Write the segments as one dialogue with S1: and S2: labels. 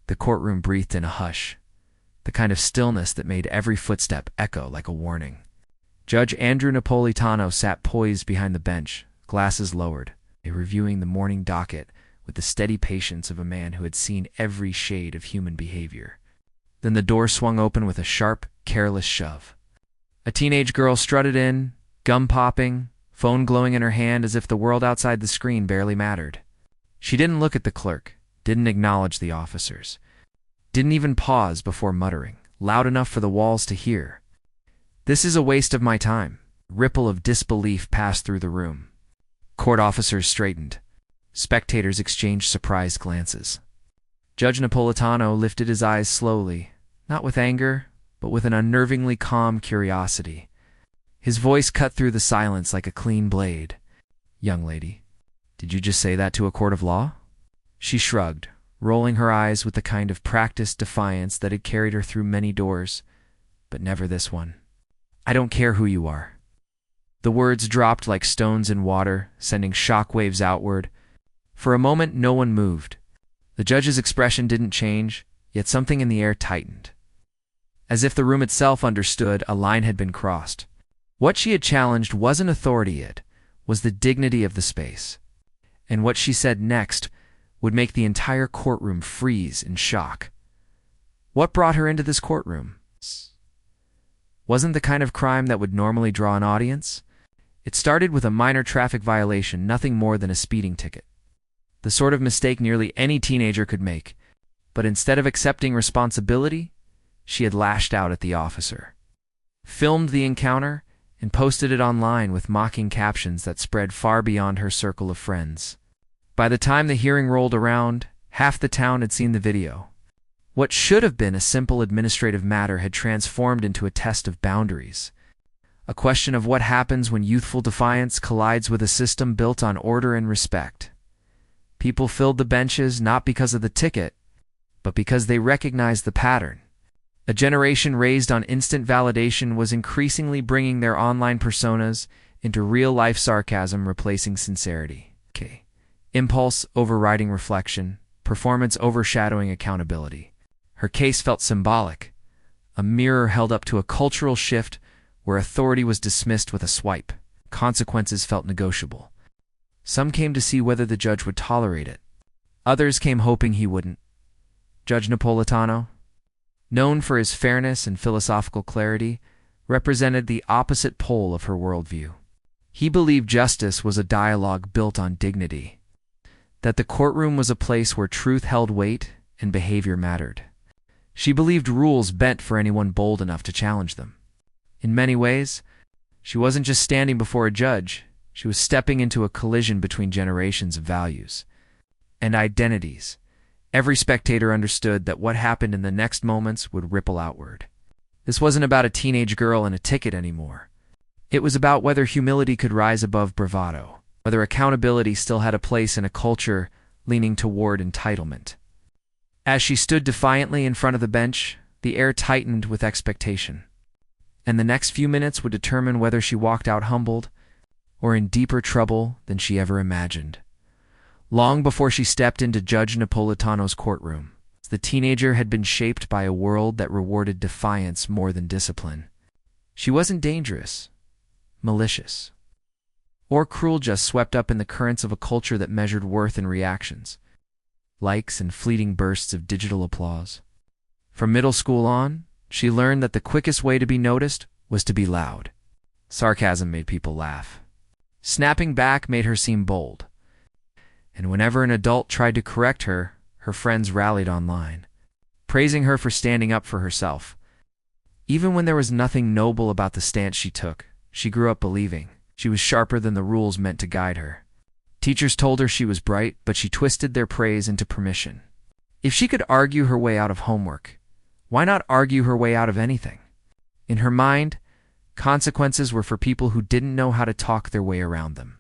S1: The courtroom breathed in a hush, the kind of stillness that made every footstep echo like a warning. Judge Andrew Napolitano sat poised behind the bench, glasses lowered, reviewing the morning docket with the steady patience of a man who had seen every shade of human behavior. Then the door swung open with a sharp, careless shove. A teenage girl strutted in, gum popping, phone glowing in her hand as if the world outside the screen barely mattered. She didn't look at the clerk, didn't acknowledge the officers, didn't even pause before muttering, loud enough for the walls to hear, "This is a waste of my time." A ripple of disbelief passed through the room. Court officers straightened. Spectators exchanged surprised glances. Judge Napolitano lifted his eyes slowly, not with anger, but with an unnervingly calm curiosity. His voice cut through the silence like a clean blade. "Young lady, did you just say that to a court of law?" She shrugged, rolling her eyes with the kind of practiced defiance that had carried her through many doors, but never this one. "I don't care who you are." The words dropped like stones in water, sending shock waves outward. For a moment, no one moved. The judge's expression didn't change, yet something in the air tightened. As if the room itself understood a line had been crossed. What she had challenged wasn't authority, it was the dignity of the space. And what she said next would make the entire courtroom freeze in shock. What brought her into this courtroom? Wasn't the kind of crime that would normally draw an audience. It started with a minor traffic violation, nothing more than a speeding ticket. The sort of mistake nearly any teenager could make, but instead of accepting responsibility, she had lashed out at the officer, filmed the encounter, and posted it online with mocking captions that spread far beyond her circle of friends. By the time the hearing rolled around, half the town had seen the video. What should have been a simple administrative matter had transformed into a test of boundaries, a question of what happens when youthful defiance collides with a system built on order and respect. People filled the benches not because of the ticket, but because they recognized the pattern. A generation raised on instant validation was increasingly bringing their online personas into real-life sarcasm, replacing sincerity. Impulse overriding reflection, performance overshadowing accountability. Her case felt symbolic, a mirror held up to a cultural shift where authority was dismissed with a swipe. Consequences felt negotiable. Some came to see whether the judge would tolerate it. Others came hoping he wouldn't. Judge Napolitano, known for his fairness and philosophical clarity, represented the opposite pole of her worldview. He believed justice was a dialogue built on dignity, that the courtroom was a place where truth held weight and behavior mattered. She believed rules bent for anyone bold enough to challenge them. In many ways, she wasn't just standing before a judge, she was stepping into a collision between generations of values and identities. Every spectator understood that what happened in the next moments would ripple outward. This wasn't about a teenage girl and a ticket anymore. It was about whether humility could rise above bravado, whether accountability still had a place in a culture leaning toward entitlement. As she stood defiantly in front of the bench, the air tightened with expectation. And the next few minutes would determine whether she walked out humbled or in deeper trouble than she ever imagined. Long before she stepped into Judge Napolitano's courtroom, the teenager had been shaped by a world that rewarded defiance more than discipline. She wasn't dangerous, malicious, or cruel, just swept up in the currents of a culture that measured worth in reactions, likes and fleeting bursts of digital applause. From middle school on, she learned that the quickest way to be noticed was to be loud. Sarcasm made people laugh. Snapping back made her seem bold. And whenever an adult tried to correct her, her friends rallied online, praising her for standing up for herself. Even when there was nothing noble about the stance she took, she grew up believing she was sharper than the rules meant to guide her. Teachers told her she was bright, but she twisted their praise into permission. If she could argue her way out of homework, why not argue her way out of anything? In her mind, consequences were for people who didn't know how to talk their way around them.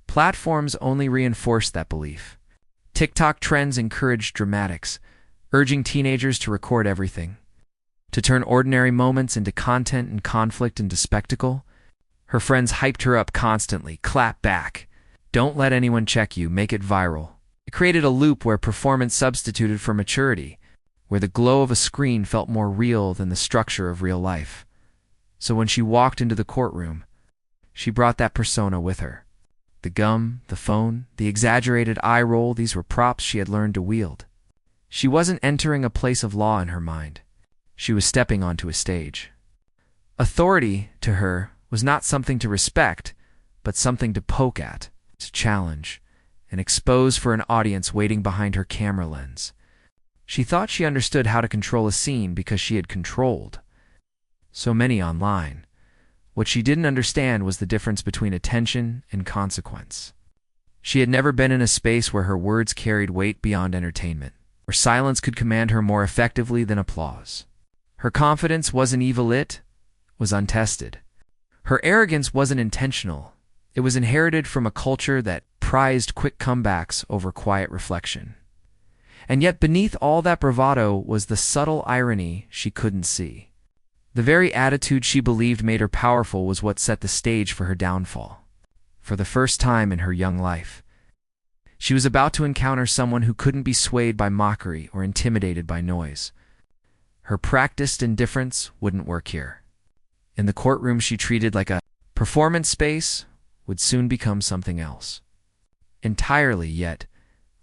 S1: Platforms only reinforced that belief. TikTok trends encouraged dramatics, urging teenagers to record everything, to turn ordinary moments into content and conflict into spectacle. Her friends hyped her up constantly. Clap back. Don't let anyone check you. Make it viral. It created a loop where performance substituted for maturity, where the glow of a screen felt more real than the structure of real life. So when she walked into the courtroom, she brought that persona with her. The gum, the phone, the exaggerated eye roll, these were props she had learned to wield. She wasn't entering a place of law in her mind. She was stepping onto a stage. Authority, to her, was not something to respect, but something to poke at, to challenge, and expose for an audience waiting behind her camera lens. She thought she understood how to control a scene because she had controlled so many online. What she didn't understand was the difference between attention and consequence. She had never been in a space where her words carried weight beyond entertainment, where silence could command her more effectively than applause. Her confidence wasn't evil, it was untested. Her arrogance wasn't intentional. It was inherited from a culture that prized quick comebacks over quiet reflection. And yet beneath all that bravado was the subtle irony she couldn't see. The very attitude she believed made her powerful was what set the stage for her downfall. For the first time in her young life, she was about to encounter someone who couldn't be swayed by mockery or intimidated by noise. Her practiced indifference wouldn't work here. In the courtroom she treated like a performance space would soon become something else. Entirely, yet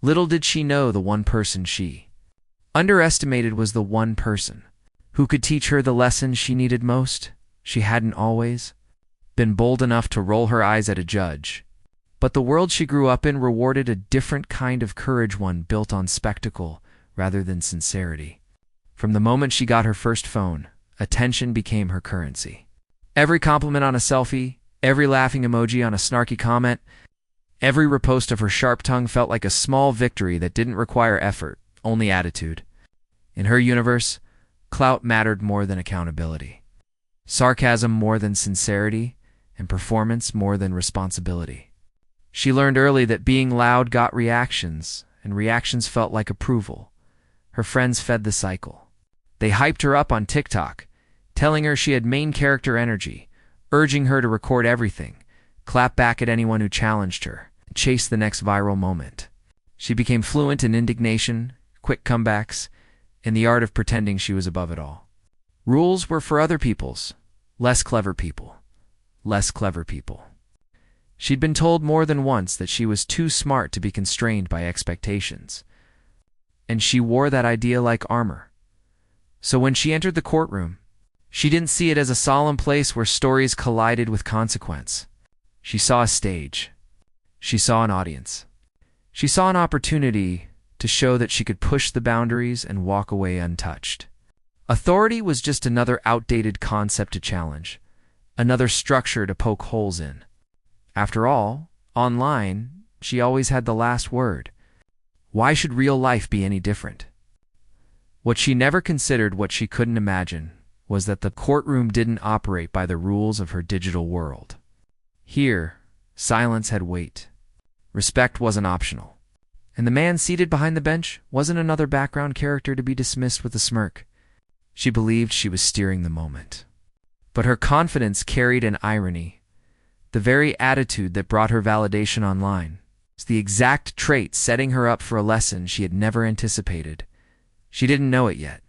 S1: little did she know the one person she underestimated was the one person who could teach her the lesson she needed most. She hadn't always been bold enough to roll her eyes at a judge, but the world she grew up in rewarded a different kind of courage, one built on spectacle rather than sincerity. From the moment she got her first phone, attention became her currency. Every compliment on a selfie, every laughing emoji on a snarky comment, every repost of her sharp tongue felt like a small victory that didn't require effort, only attitude. In her universe, clout mattered more than accountability, sarcasm more than sincerity, and performance more than responsibility. She learned early that being loud got reactions, and reactions felt like approval. Her friends fed the cycle. They hyped her up on TikTok, telling her she had main character energy, urging her to record everything, clap back at anyone who challenged her, and chase the next viral moment. She became fluent in indignation, quick comebacks, and the art of pretending she was above it all. Rules were for other people's, less clever people. Less clever people. She'd been told more than once that she was too smart to be constrained by expectations, and she wore that idea like armor. So when she entered the courtroom, she didn't see it as a solemn place where stories collided with consequence. She saw a stage. She saw an audience. She saw an opportunity to show that she could push the boundaries and walk away untouched. Authority was just another outdated concept to challenge, another structure to poke holes in. After all, online, she always had the last word. Why should real life be any different? What she never considered, what she couldn't imagine, was that the courtroom didn't operate by the rules of her digital world. Here, silence had weight. Respect wasn't optional. And the man seated behind the bench wasn't another background character to be dismissed with a smirk. She believed she was steering the moment. But her confidence carried an irony. The very attitude that brought her validation online was the exact trait setting her up for a lesson she had never anticipated. She didn't know it yet,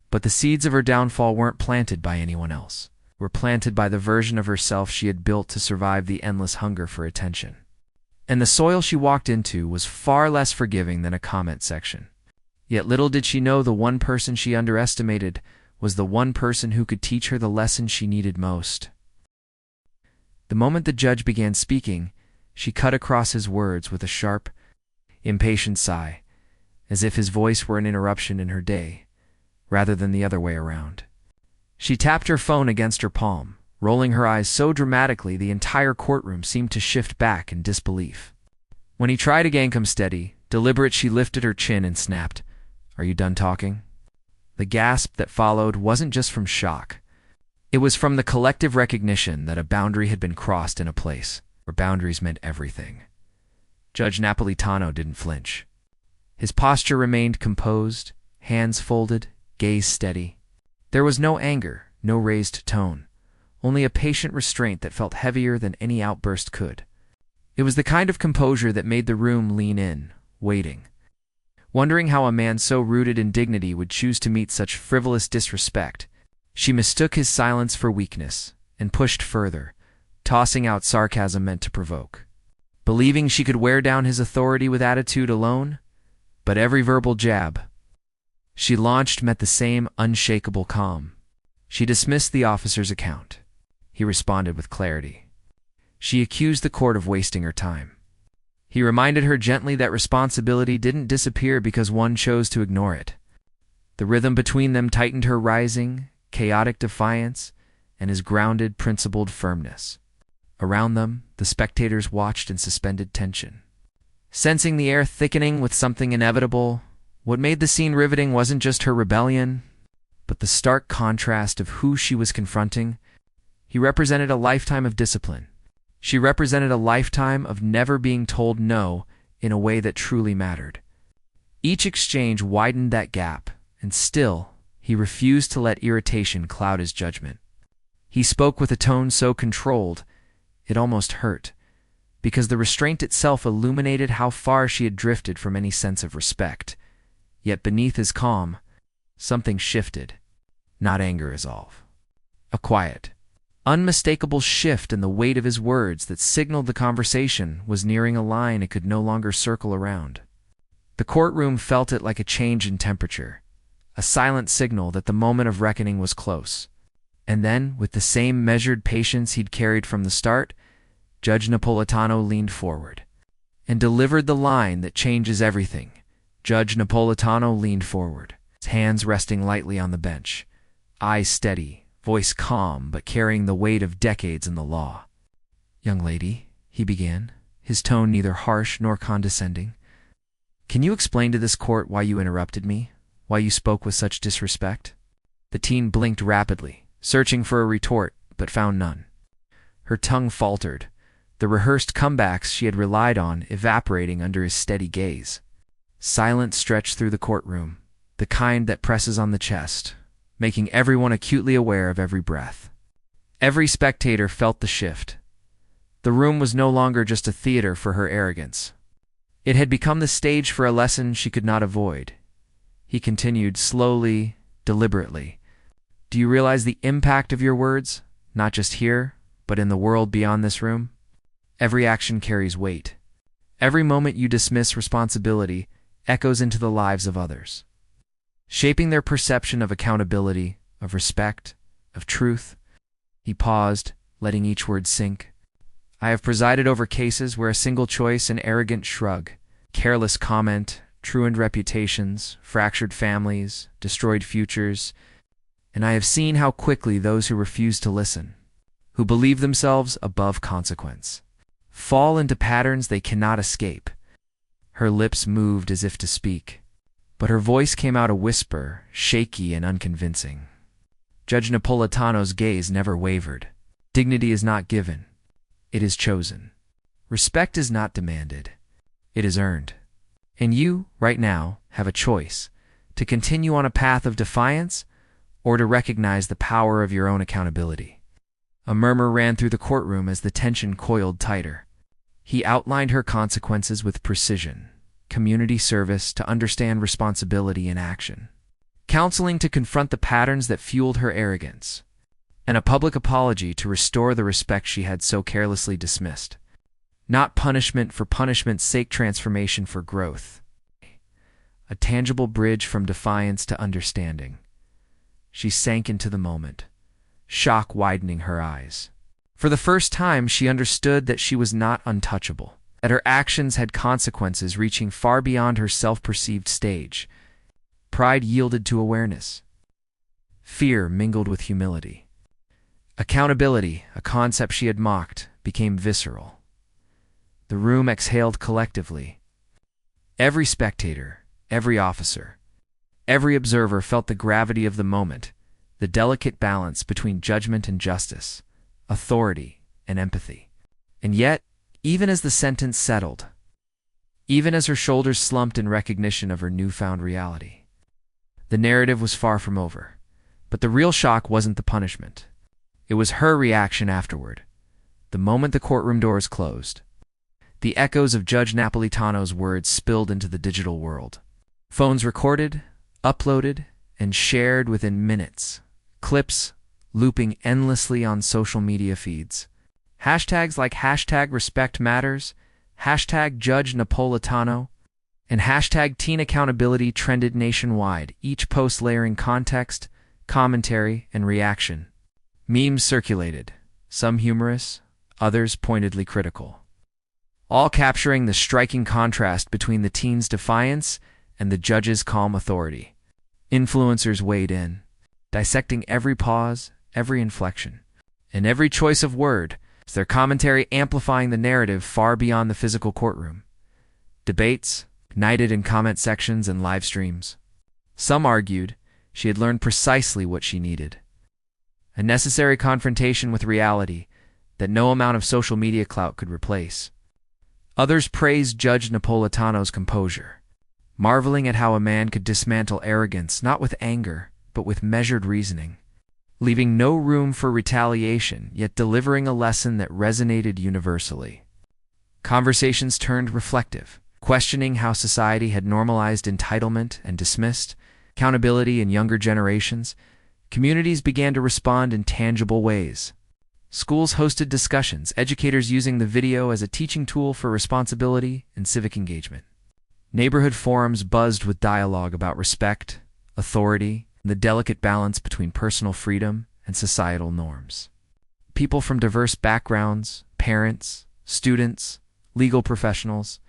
S1: but the seeds of her downfall weren't planted by anyone else. They were planted by the version of herself she had built to survive the endless hunger for attention. And the soil she walked into was far less forgiving than a comment section. Yet little did she know the one person she underestimated was the one person who could teach her the lesson she needed most. The moment the judge began speaking, she cut across his words with a sharp, impatient sigh, as if his voice were an interruption in her day, rather than the other way around. She tapped her phone against her palm, rolling her eyes so dramatically the entire courtroom seemed to shift back in disbelief. When he tried again, come steady, deliberate, she lifted her chin and snapped, "Are you done talking?" The gasp that followed wasn't just from shock. It was from the collective recognition that a boundary had been crossed in a place where boundaries meant everything. Judge Napolitano didn't flinch. His posture remained composed, hands folded, gaze steady. There was no anger, no raised tone, only a patient restraint that felt heavier than any outburst could. It was the kind of composure that made the room lean in, waiting Wondering how a man so rooted in dignity would choose to meet such frivolous disrespect, she mistook his silence for weakness and pushed further, tossing out sarcasm meant to provoke. Believing she could wear down his authority with attitude alone, but every verbal jab she launched met the same unshakable calm. She dismissed the officer's account. He responded with clarity. She accused the court of wasting her time. He reminded her gently that responsibility didn't disappear because one chose to ignore it. The rhythm between them tightened her rising, chaotic defiance and his grounded, principled firmness. Around them, the spectators watched in suspended tension. Sensing the air thickening with something inevitable, what made the scene riveting wasn't just her rebellion, but the stark contrast of who she was confronting. He represented a lifetime of discipline. She represented a lifetime of never being told no in a way that truly mattered. Each exchange widened that gap, and still, he refused to let irritation cloud his judgment. He spoke with a tone so controlled, it almost hurt, because the restraint itself illuminated how far she had drifted from any sense of respect. Yet beneath his calm, something shifted, not anger resolve. A quiet, unmistakable shift in the weight of his words that signaled the conversation was nearing a line it could no longer circle around. The courtroom felt it like a change in temperature, a silent signal that the moment of reckoning was close. And then, with the same measured patience he'd carried from the start, Judge Napolitano leaned forward and delivered the line that changes everything. Judge Napolitano leaned forward, his hands resting lightly on the bench, eyes steady, voice calm but carrying the weight of decades in the law. "Young lady," he began, his tone neither harsh nor condescending, "can you explain to this court why you interrupted me, why you spoke with such disrespect?" The teen blinked rapidly, searching for a retort, but found none. Her tongue faltered, the rehearsed comebacks she had relied on evaporating under his steady gaze. Silence stretched through the courtroom, the kind that presses on the chest, making everyone acutely aware of every breath. Every spectator felt the shift. The room was no longer just a theater for her arrogance. It had become the stage for a lesson she could not avoid. He continued slowly, deliberately. "Do you realize the impact of your words, not just here, but in the world beyond this room? Every action carries weight. Every moment you dismiss responsibility echoes into the lives of others, shaping their perception of accountability, of respect, of truth." He paused, letting each word sink. "I have presided over cases where a single choice, an arrogant shrug, careless comment, truaned reputations, fractured families, destroyed futures, and I have seen how quickly those who refuse to listen, who believe themselves above consequence, fall into patterns they cannot escape." Her lips moved as if to speak, but her voice came out a whisper, shaky and unconvincing. Judge Napolitano's gaze never wavered. Dignity is not given. It is chosen. Respect is not demanded. It is earned. And you, right now, have a choice: to continue on a path of defiance or to recognize the power of your own accountability. A murmur ran through the courtroom as the tension coiled tighter. He outlined her consequences with precision: community service to understand responsibility in action, counseling to confront the patterns that fueled her arrogance, and a public apology to restore the respect she had so carelessly dismissed. Not punishment for punishment's sake, transformation for growth. A tangible bridge from defiance to understanding. She sank into the moment, shock widening her eyes. For the first time, she understood that she was not untouchable, that her actions had consequences reaching far beyond her self-perceived stage. Pride yielded to awareness. Fear mingled with humility. Accountability, a concept she had mocked, became visceral. The room exhaled collectively. Every spectator, every officer, every observer felt the gravity of the moment, the delicate balance between judgment and justice, authority and empathy. And yet, even as the sentence settled, even as her shoulders slumped in recognition of her newfound reality, the narrative was far from over. But the real shock wasn't the punishment. It was her reaction afterward, the moment the courtroom doors closed. The echoes of Judge Napolitano's words spilled into the digital world. Phones recorded, uploaded, and shared within minutes. Clips looping endlessly on social media feeds. Hashtags like hashtag respect matters, hashtag Judge Napolitano, and hashtag teen accountability trended nationwide, each post layering context, commentary, and reaction. Memes circulated, some humorous, others pointedly critical, all capturing the striking contrast between the teen's defiance and the judge's calm authority. Influencers weighed in, dissecting every pause, every inflection, and every choice of word, their commentary amplifying the narrative far beyond the physical courtroom. Debates ignited in comment sections and live streams. Some argued she had learned precisely what she needed, a necessary confrontation with reality that no amount of social media clout could replace. Others praised Judge Napolitano's composure, marveling at how a man could dismantle arrogance not with anger, but with measured reasoning, leaving no room for retaliation, yet delivering a lesson that resonated universally. Conversations turned reflective, questioning how society had normalized entitlement and dismissed accountability in younger generations. Communities began to respond in tangible ways. Schools hosted discussions, educators using the video as a teaching tool for responsibility and civic engagement. Neighborhood forums buzzed with dialogue about respect, authority, and the delicate balance between personal freedom and societal norms. People from diverse backgrounds, parents, students, legal professionals,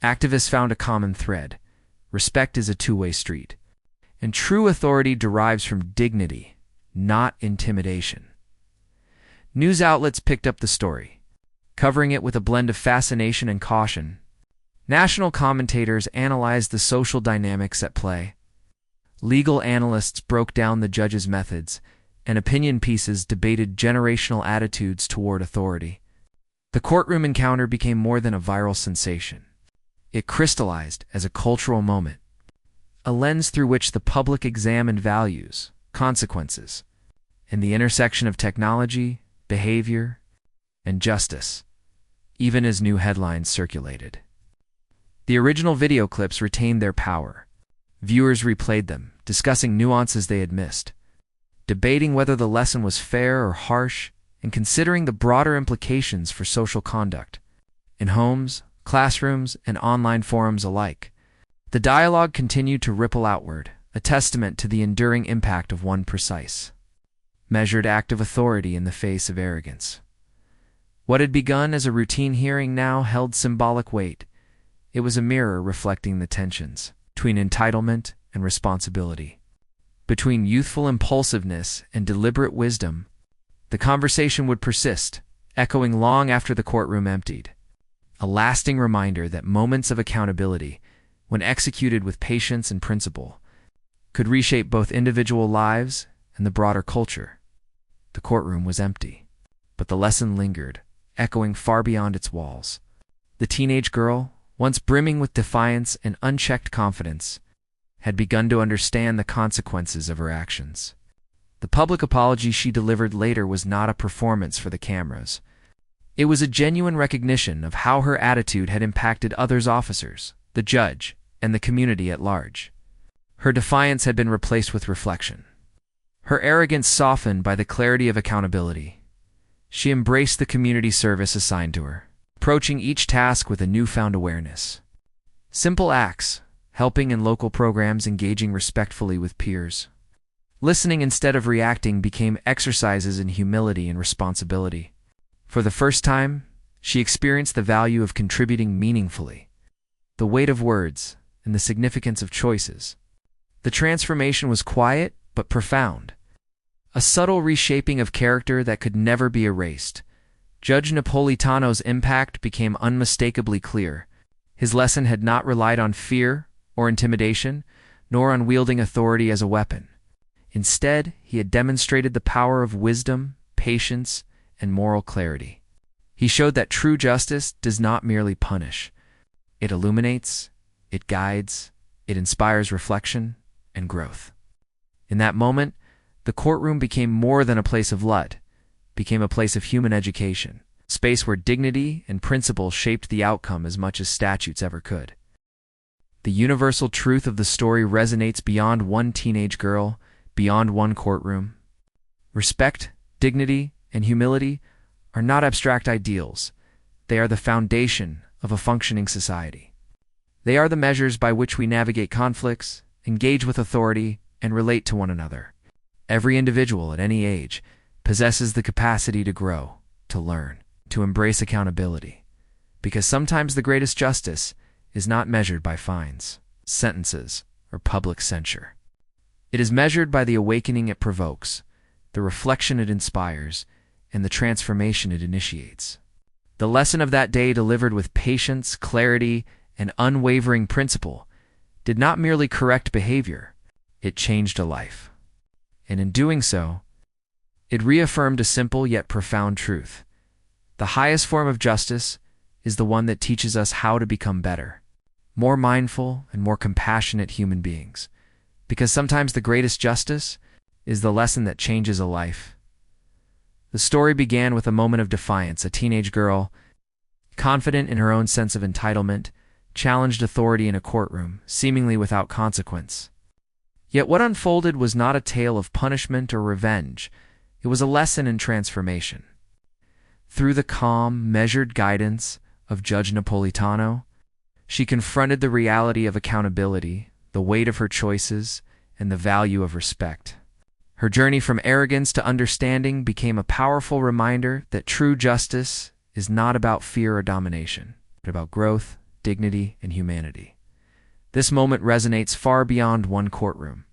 S1: activists found a common thread. Respect is a two-way street, and true authority derives from dignity, not intimidation. News outlets picked up the story, covering it with a blend of fascination and caution. National commentators analyzed the social dynamics at play. Legal analysts broke down the judge's methods, and opinion pieces debated generational attitudes toward authority. The courtroom encounter became more than a viral sensation. It crystallized as a cultural moment, a lens through which the public examined values, consequences, and the intersection of technology, behavior, and justice, even as new headlines circulated. The original video clips retained their power. Viewers replayed them, discussing nuances they had missed, debating whether the lesson was fair or harsh, and considering the broader implications for social conduct. In homes, classrooms, and online forums alike, the dialogue continued to ripple outward, a testament to the enduring impact of one precise, measured act of authority in the face of arrogance. What had begun as a routine hearing now held symbolic weight. It was a mirror reflecting the tensions between entitlement and responsibility, between youthful impulsiveness and deliberate wisdom. The conversation would persist, echoing long after the courtroom emptied, a lasting reminder that moments of accountability, when executed with patience and principle, could reshape both individual lives and the broader culture. The courtroom was empty, but the lesson lingered, echoing far beyond its walls. The teenage girl, once brimming with defiance and unchecked confidence, had begun to understand the consequences of her actions. The public apology she delivered later was not a performance for the cameras. It was a genuine recognition of how her attitude had impacted others, officers, the judge, and the community at large. Her defiance had been replaced with reflection, her arrogance softened by the clarity of accountability. She embraced the community service assigned to her, approaching each task with a newfound awareness. Simple acts, helping in local programs, engaging respectfully with peers, listening instead of reacting, became exercises in humility and responsibility. For the first time, she experienced the value of contributing meaningfully, the weight of words, and the significance of choices. The transformation was quiet but profound, a subtle reshaping of character that could never be erased. Judge Napolitano's impact became unmistakably clear. His lesson had not relied on fear or intimidation, nor on wielding authority as a weapon. Instead, he had demonstrated the power of wisdom, patience, and moral clarity. He showed that true justice does not merely punish. It illuminates, it guides, it inspires reflection and growth. In that moment, the courtroom became more than a place of lut, became a place of human education, a space where dignity and principle shaped the outcome as much as statutes ever could. The universal truth of the story resonates beyond one teenage girl, beyond one courtroom. Respect, dignity, and humility are not abstract ideals. They are the foundation of a functioning society. They are the measures by which we navigate conflicts, engage with authority, and relate to one another. Every individual at any age possesses the capacity to grow, to learn, to embrace accountability. Because sometimes the greatest justice is not measured by fines, sentences, or public censure. It is measured by the awakening it provokes, the reflection it inspires, and the transformation it initiates. The lesson of that day, delivered with patience, clarity, and unwavering principle, did not merely correct behavior, it changed a life. And in doing so, it reaffirmed a simple yet profound truth. The highest form of justice is the one that teaches us how to become better, more mindful and more compassionate human beings. Because sometimes the greatest justice is the lesson that changes a life. The story began with a moment of defiance. A teenage girl, confident in her own sense of entitlement, challenged authority in a courtroom, seemingly without consequence. Yet what unfolded was not a tale of punishment or revenge. It was a lesson in transformation. Through the calm, measured guidance of Judge Napolitano, she confronted the reality of accountability, the weight of her choices, and the value of respect. Her journey from arrogance to understanding became a powerful reminder that true justice is not about fear or domination, but about growth, dignity, and humanity. This moment resonates far beyond one courtroom.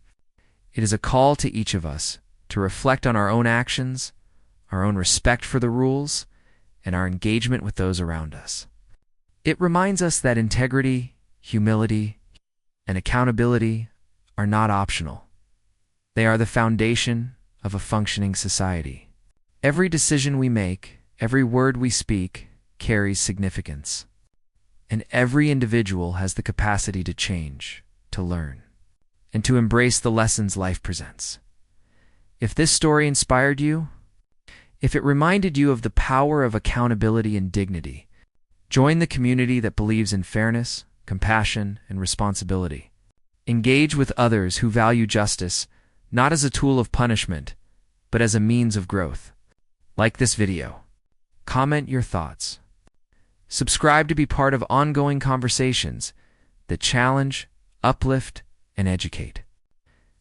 S1: It is a call to each of us to reflect on our own actions, our own respect for the rules, and our engagement with those around us. It reminds us that integrity, humility, and accountability are not optional. They are the foundation of a functioning society. Every decision we make, every word we speak, carries significance. And every individual has the capacity to change, to learn, and to embrace the lessons life presents. If this story inspired you, if it reminded you of the power of accountability and dignity, join the community that believes in fairness, compassion, and responsibility. Engage with others who value justice, not as a tool of punishment, but as a means of growth. Like this video. Comment your thoughts. Subscribe to be part of ongoing conversations that challenge, uplift, and educate.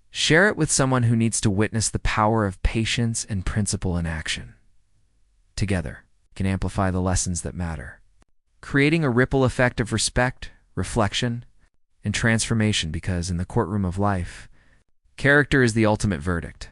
S1: Share it with someone who needs to witness the power of patience and principle in action. Together, we can amplify the lessons that matter, creating a ripple effect of respect, reflection, and transformation. Because in the courtroom of life, character is the ultimate verdict.